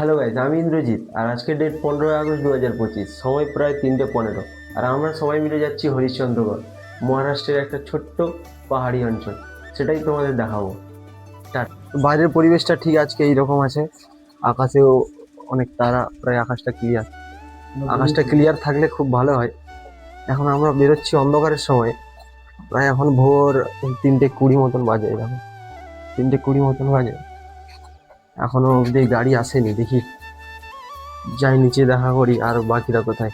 Hello guys, আমি ইন্দ্রজিৎ। আর আজকে date 15ই August 2025, সময় প্রায় 3:15। আর আমরা সবাই মিলে যাচ্ছি হরিশ্চন্দ্রগড়, মহারাষ্ট্রের একটা ছোট্ট পাহাড়ি অঞ্চল। সেটাই তোমাদের দেখাবো। বাইরের পরিবেশটা ঠিক আজকে এইরকম আছে। আকাশেও অনেক তারা, প্রায় আকাশটা ক্লিয়ার থাকলে খুব ভালো হয়। এখন আমরা বেরোচ্ছি অন্ধকারের সময়, প্রায় এখন ভোর 3:20 মতন বাজে। এরকম 3:20 মতন বাজে, এখনো অব্দি গাড়ি আসেনি। দেখি যাই নিচে দেখা করি আর বাকিরা কোথায়।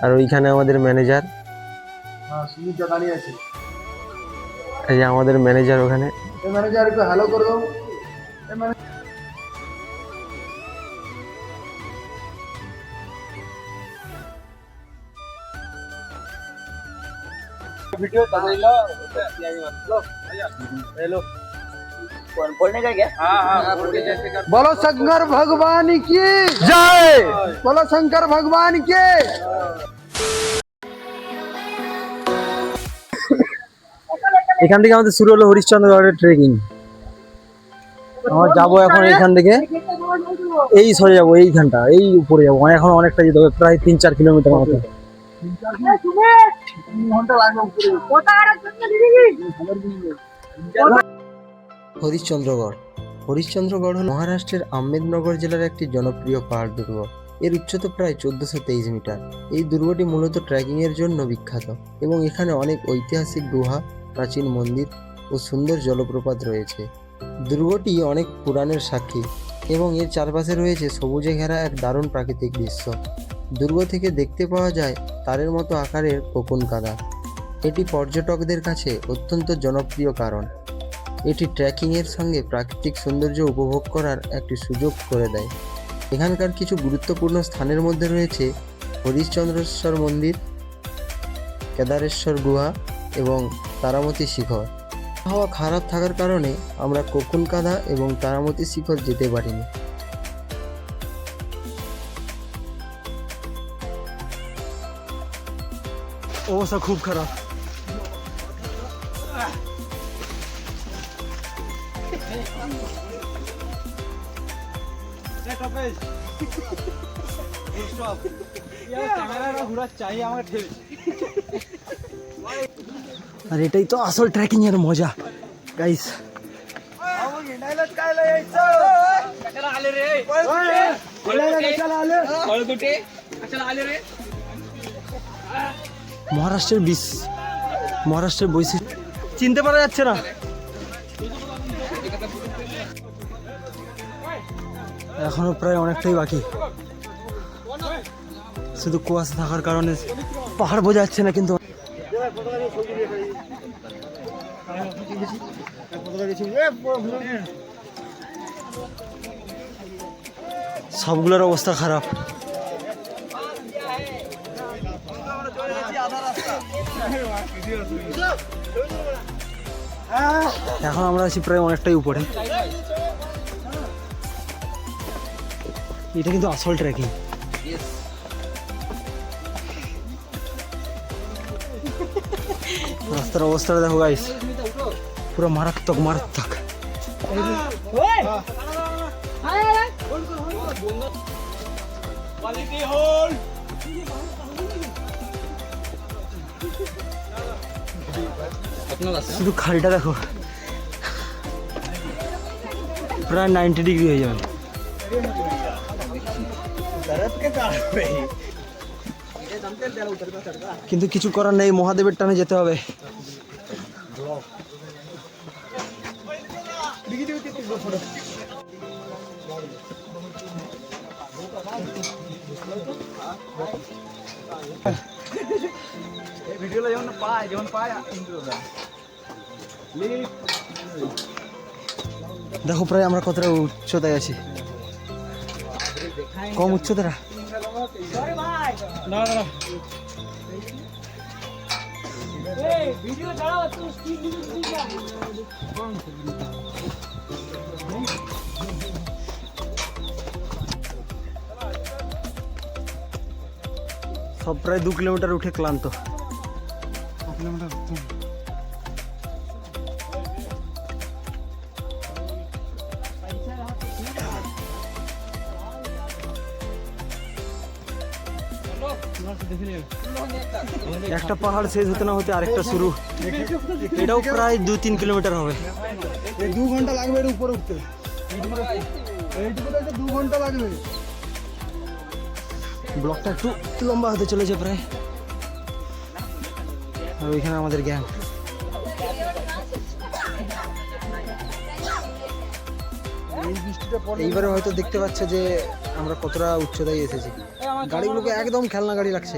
আর ওইখানে আমাদের ম্যানেজার, সুমিতদা দাঁড়িয়ে আছে। এই যে আমাদের ম্যানেজার ওখানে। এই ম্যানেজার একটু হ্যালো করে দাও। वीडियो तमिल हेलो बोलने का क्या? हाँ बोलो शंकर भगवान की जय। बोलो शंकर भगवान की। এখান থেকে আমাদের শুরু হলো হরিশ্চন্দ্রগড়ের ট্রেকিং। আমরা যাবো এখন এইখান থেকে এই সরে যাবো, এইখানটা এই উপরে যাবো। এখন অনেকটা যেতে হবে, প্রায় 3-4 কিলোমিটার মতো। হরিশ্চন্দ্রগড় হল মহারাষ্ট্রের আহমেদনগর জেলার একটি জনপ্রিয় পাহাড় দুর্গ। এর উচ্চতা প্রায় 1423 মিটার। এই দুর্গটি মূলত ট্রেকিং এর জন্য বিখ্যাত এবং এখানে অনেক ঐতিহাসিক গুহা, প্রাচীন মন্দির ও সুন্দর জলপ্রপাত রয়েছে। দুর্গটি অনেক পুরাণের সাক্ষী এবং এর চারপাশে রয়েছে সবুজে ঘেরা এক দারুণ প্রাকৃতিক দৃশ্য। দুর্গ থেকে দেখতে পাওয়া যায় তারের মতো আকারের কোকুন কাদা। এটি পর্যটকদের কাছে অত্যন্ত জনপ্রিয় কারণ এটি ট্রেকিংয়ের সঙ্গে প্রাকৃতিক সৌন্দর্য উপভোগ করার একটি সুযোগ করে দেয়। এখানকার কিছু গুরুত্বপূর্ণ স্থানের মধ্যে রয়েছে হরিশ্চন্দ্রেশ্বর মন্দির, কেদারেশ্বর গুহা এবং তারামতি শিখর। আবহাওয়া খারাপ থাকার কারণে আমরা কোকুন কাদা এবং তারামতি শিখর যেতে পারিনি। অবস্থা খুব খারাপ। আর এটাই তো আসল ট্রেকিং এর মজা গাইস। মহারাষ্ট্রের বৈশিষ্ট্য চিনতে পারা যাচ্ছে না। এখনো প্রায় অনেকটাই বাকি, শুধু কুয়াশা থাকার কারণে পাহাড় বোঝা যাচ্ছে না। কিন্তু সবগুলোর অবস্থা খারাপ। এখন আমরা আছি প্রায় অনেকটাই উপরে। এটা কিন্তু আসল ট্রেকিং। রাস্তার অবস্থাটা দেখো গাইস, পুরো মারাত্মক মারাত্মক। শুধু খালটা দেখো, প্রায় 90 ডিগ্রি হয়ে যাবে। কিন্তু কিছু করার নেই, মহাদেবের টানে যেতে হবে। দেখো প্রায় আমরা কতটা উচ্চতায় আছি। কম উচ্চতা সব প্রায় 2 কিলোমিটার উঠে ক্লান্ত। একটা পাহাড় শেষ হতে না হতে আরেকটা শুরু। এটাও প্রায় 2-3 কিলোমিটার হবে। এই 2 ঘন্টা লাগবে এর উপরে উঠতে, এইটুকুতে 2 ঘন্টা লাগবে। ব্লকটা একটু লম্বা হতে চলেছে প্রায়। আর ওইখানে আমাদের গ্যাং। এইবারে হয়তো দেখতে পাচ্ছে যে আমরা কতটা উচ্চতায় এসেছি। গাড়িগুলোকে একদম খেলনা গাড়ি লাগছে।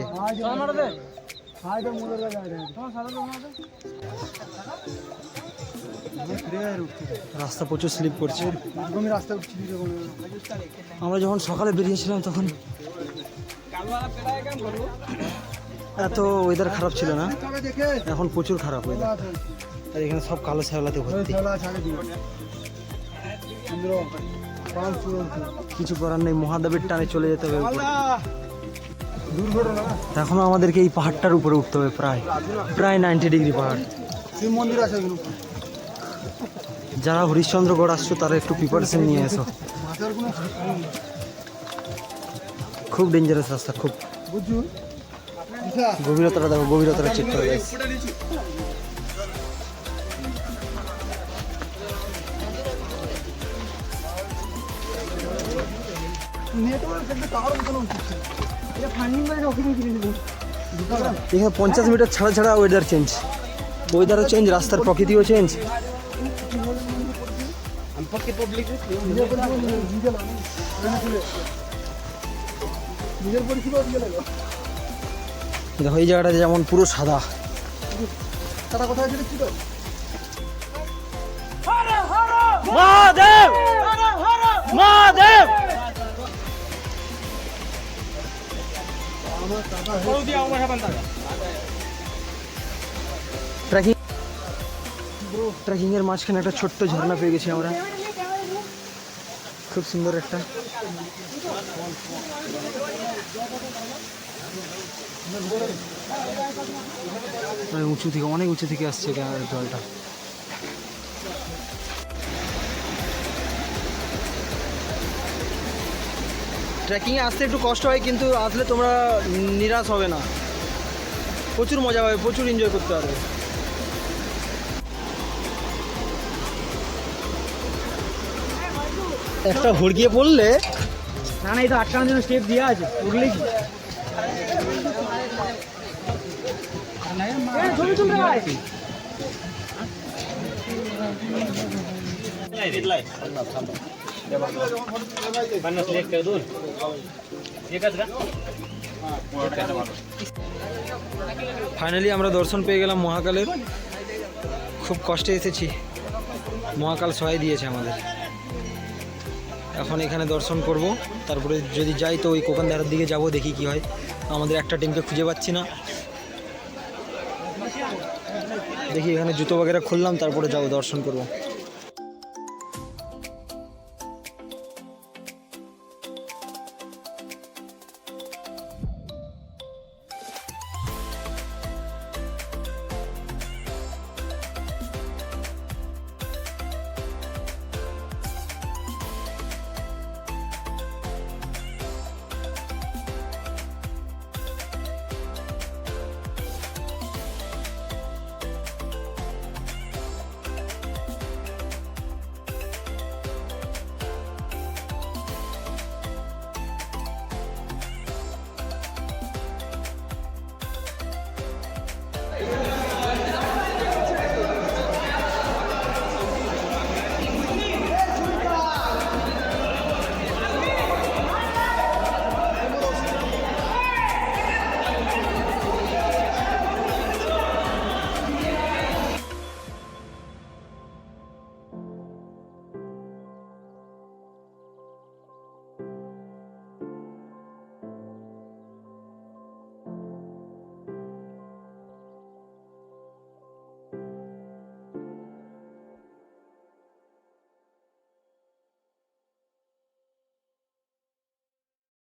রাস্তা প্রচুর স্লিপ করছে। আমরা যখন সকালে বেরিয়েছিলাম তখন এত ওয়েদার খারাপ ছিল না, এখন প্রচুর খারাপ ওয়েদার। আর এখানে সব কালো শ্যাওলাতে ভর্তি। কিছু করার নেই, মহাদেবের টানে চলে যেতে হবে উপরে। এখনো আমাদেরকে এই পাহাড়টার উপরে উঠতে হবে, প্রায় 90 ডিগ্রি পাহাড়। শিব মন্দির আছে। যারা হরিশ্চন্দ্রগড় আসছো তারা একটু প্রিপারেশন নিয়ে এসো। খুব ডেঞ্জারাস রাস্তা, খুব। গভীরতাটা দেখো, গভীরতাটা চেক করে গেছে। এখানে 50 মিটার ছাড়া ছাড়া ওয়েদার চেঞ্জ, ওয়েদারও চেঞ্জ, রাস্তার প্রকৃতিও চেঞ্জ। দেখো এই জায়গাটা যেমন পুরো সাদা। মহাদেব মহাদেব। ট্রেকিং এর মাঝখানে একটা ছোট্ট ঝর্ণা পেয়ে গেছি আমরা, খুব সুন্দর একটা। উঁচু থেকে, অনেক উঁচু থেকে আসছে জলটা। ট্রেকিংয়ে আসতে একটু কষ্ট হয়, কিন্তু আসলে তোমরা নিরাশ হবে না। প্রচুর মজা পাবে, প্রচুর এনজয় করতে পারবে। একটা হড়কিয়ে পড়লে না, এই তো আটকানোর জন্য স্টেপ দেওয়া আছে, উঠলে কি ফাইনালি আমরা দর্শন পেয়ে গেলাম মহাকালের। খুব কষ্টে এসেছি, মহাকাল সহায় দিয়েছে আমাদের। এখন এখানে দর্শন করব, তারপরে যদি যাই তো ওই কোকানধারার দিকে যাব, দেখি কি হয়। আমাদের একটা টিমকে খুঁজে পাচ্ছি না, দেখি এখানে জুতো বাগেরা খুললাম, তারপরে যাবো, দর্শন করব।